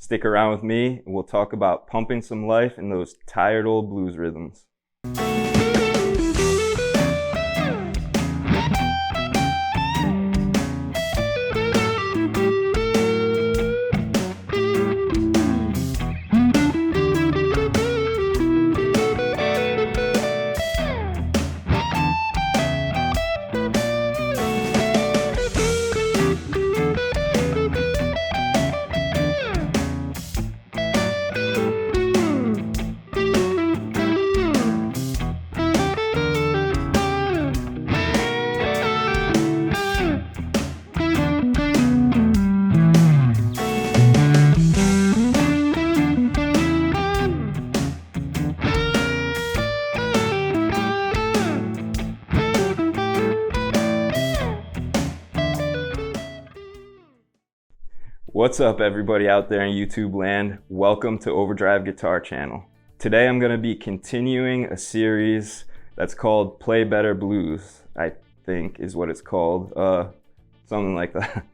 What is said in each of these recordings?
Stick around with me and we'll talk about pumping some life in those tired old blues rhythms. What's up everybody out there in YouTube land? Welcome to Overdrive Guitar Channel. Today I'm going to be continuing a series that's called Play Better Blues, I think is what it's called, something like that.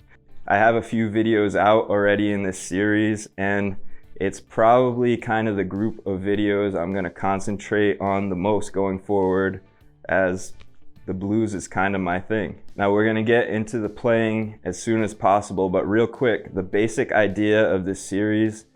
I have a few videos out already in this series and it's probably kind of the group of videos I'm going to concentrate on the most going forward, as the blues is kind of my thing. Now we're gonna get into the playing as soon as possible, but real quick, the basic idea of this series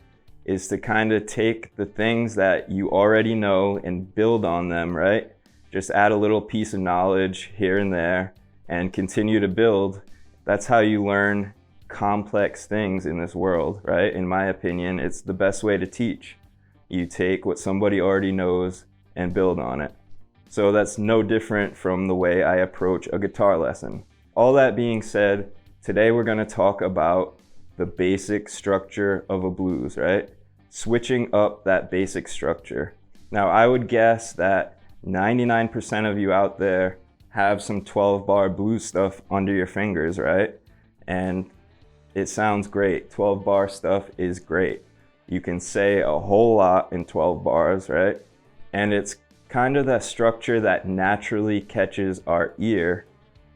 is to kind of take the things that you already know and build on them, right? Just add a little piece of knowledge here and there and continue to build. That's how you learn complex things in this world, right? In my opinion, it's the best way to teach. You take what somebody already knows and build on it. So that's no different from the way I approach a guitar lesson. All that being said, today we're going to talk about the basic structure of a blues, right? Switching up that basic structure. Now I would guess that 99% of you out there have some 12-bar blues stuff under your fingers, right? And it sounds great. 12-bar stuff is great. You can say a whole lot in 12 bars, right? And it's kind of that structure that naturally catches our ear,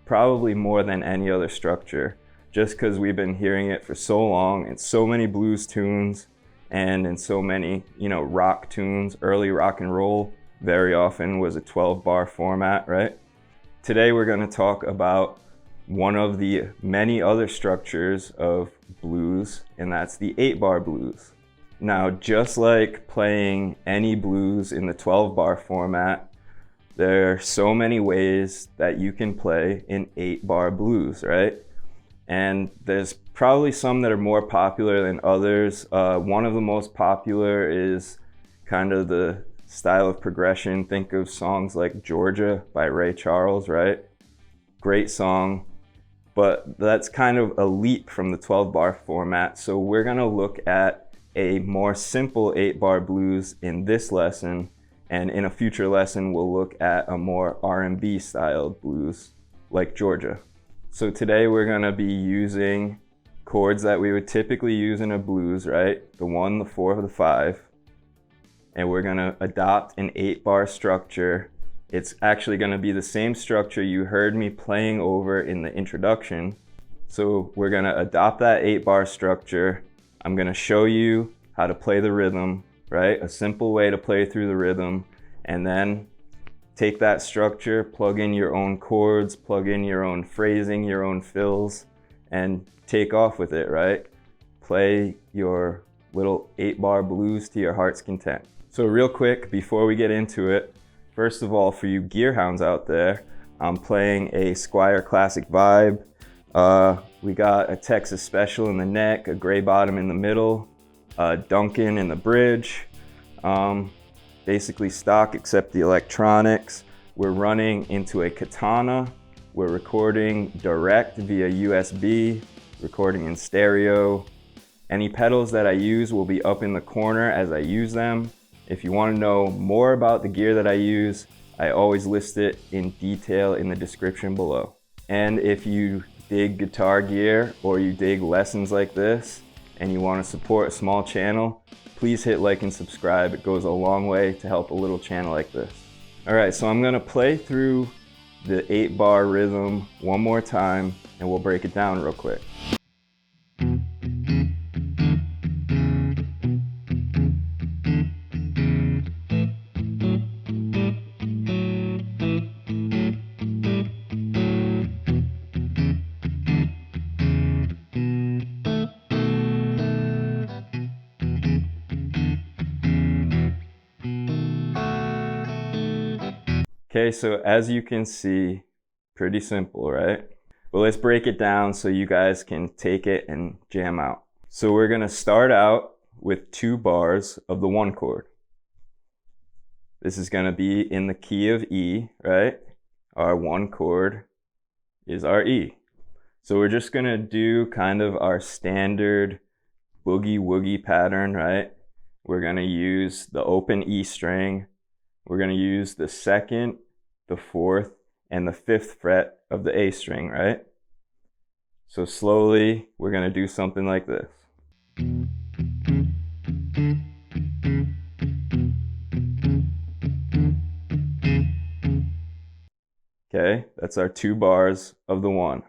probably more than any other structure, just because we've been hearing it for so long in so many blues tunes and in so many, rock tunes. Early rock and roll very often was a 12-bar format, right? Today we're going to talk about one of the many other structures of blues, and that's the 8-bar blues. Now, just like playing any blues in the 12-bar format, there are so many ways that you can play an 8-bar blues, right? And there's probably some that are more popular than others. One of the most popular is kind of the style of progression. Think of songs like Georgia by Ray Charles, right? Great song, but that's kind of a leap from the 12-bar format. So we're gonna look at a more simple 8-bar blues in this lesson, and in a future lesson we'll look at a more R&B styled blues like Georgia. So today we're going to be using chords that we would typically use in a blues, right? The 1, the 4, the 5, and we're going to adopt an 8-bar structure. It's actually going to be the same structure you heard me playing over in the introduction. So we're going to adopt that 8-bar structure. I'm going to show you how to play the rhythm, right? A simple way to play through the rhythm, and then take that structure, plug in your own chords, plug in your own phrasing, your own fills, and take off with it, right? Play your little 8-bar blues to your heart's content. So real quick, before we get into it, first of all, for you gear hounds out there, I'm playing a Squier Classic Vibe. We got a Texas Special in the neck, a GreyBottom in the middle, a Duncan in the bridge. Basically stock except the electronics. We're running into a Katana. We're recording direct via USB, recording in stereo. Any pedals that I use will be up in the corner as I use them. If you want to know more about the gear that I use, I always list it in detail in the description below. And if you dig guitar gear or you dig lessons like this and you want to support a small channel, please hit like and subscribe. It goes a long way to help a little channel like this. All right, so I'm going to play through the 8-bar rhythm one more time and we'll break it down real quick. Okay, so as you can see, pretty simple, right? But let's break it down so you guys can take it and jam out. So we're gonna start out with 2 bars of the 1 chord. This is gonna be in the key of E, right? Our 1 chord is our E. So we're just gonna do kind of our standard boogie woogie pattern, right? We're gonna use the open E string. We're gonna use the 2nd, the 4th, and the 5th fret of the A string, right? So slowly, we're gonna do something like this. Okay, that's our 2 bars of the 1.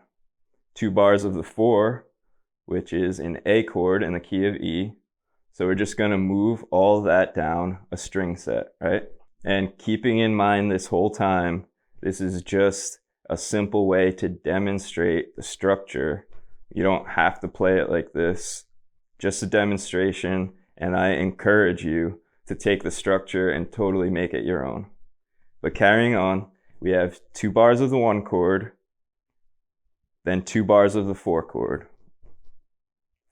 2 bars of the 4, which is an A chord in the key of E. So we're just gonna move all that down a string set, right? And keeping in mind this whole time, this is just a simple way to demonstrate the structure. You don't have to play it like this, just a demonstration, and I encourage you to take the structure and totally make it your own. But carrying on, we have 2 bars of the 1 chord, then 2 bars of the 4 chord.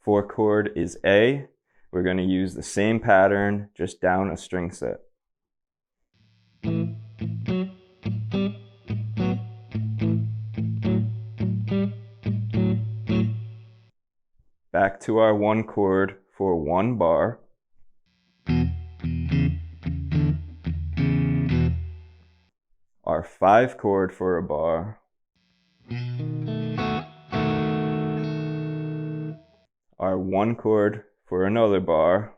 4 chord is A. We're going to use the same pattern, just down a string set. Back to our 1 chord for 1 bar. Our 5 chord for a bar. Our 1 chord for another bar.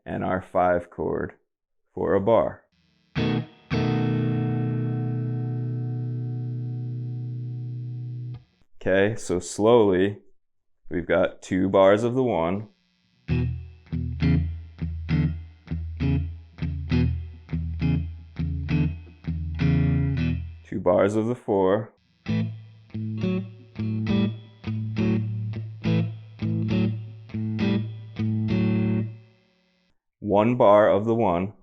And our 5 chord for a bar. Okay, so slowly, we've got 2 bars of the 1, 2 bars of the 4, 1 bar of the 1,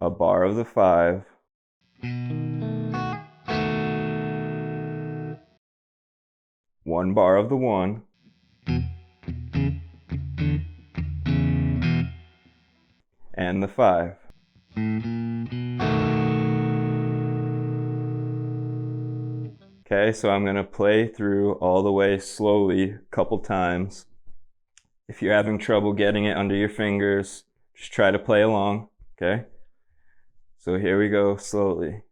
a bar of the 5, one bar of the 1, and the 5. Okay, so I'm going to play through all the way slowly a couple times. If you're having trouble getting it under your fingers, just try to play along, okay? So here we go slowly.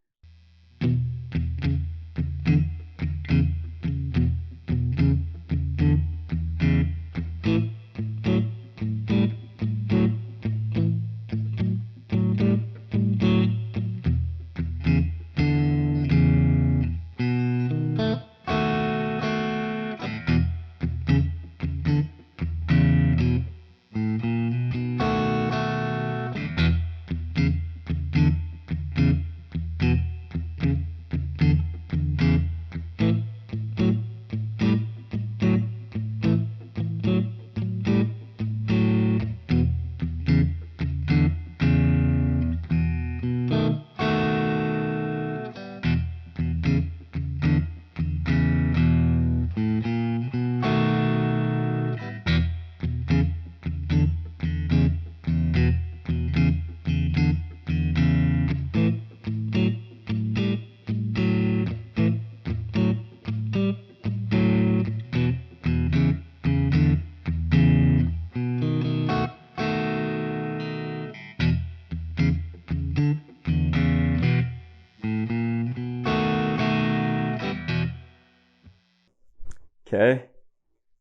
Okay,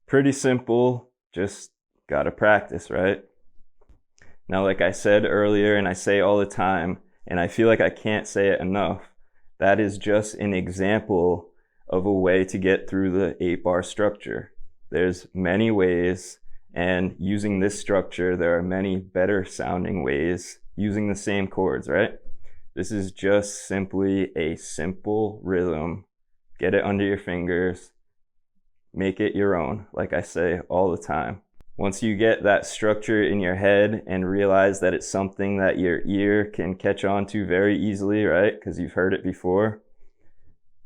pretty simple, just gotta practice, right? Now, like I said earlier, and I say all the time, and I feel like I can't say it enough, that is just an example of a way to get through the 8-bar structure. There's many ways, and using this structure, there are many better sounding ways using the same chords, right? This is just simply a simple rhythm. Get it under your fingers, make it your own, like I say all the time. Once you get that structure in your head and realize that it's something that your ear can catch on to very easily, right? Because you've heard it before,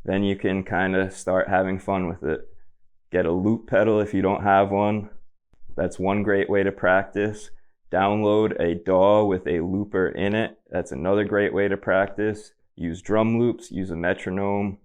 then you can kind of start having fun with it. Get a loop pedal if you don't have one. That's one great way to practice. Download a DAW with a looper in it. That's another great way to practice. Use drum loops, use a metronome.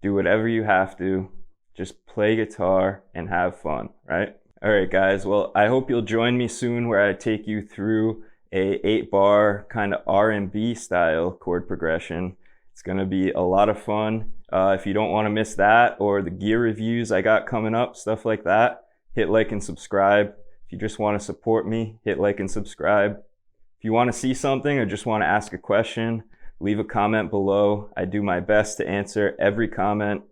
Do whatever you have to. Just play guitar and have fun, right? All right, guys. Well, I hope you'll join me soon where I take you through a 8-bar kind of R&B style chord progression. It's going to be a lot of fun. If you don't want to miss that or the gear reviews I got coming up, stuff like that, hit like and subscribe. If you just want to support me, hit like and subscribe. If you want to see something or just want to ask a question, leave a comment below. I do my best to answer every comment.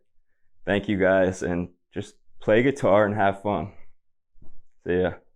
Thank you guys, and just play guitar and have fun. See ya.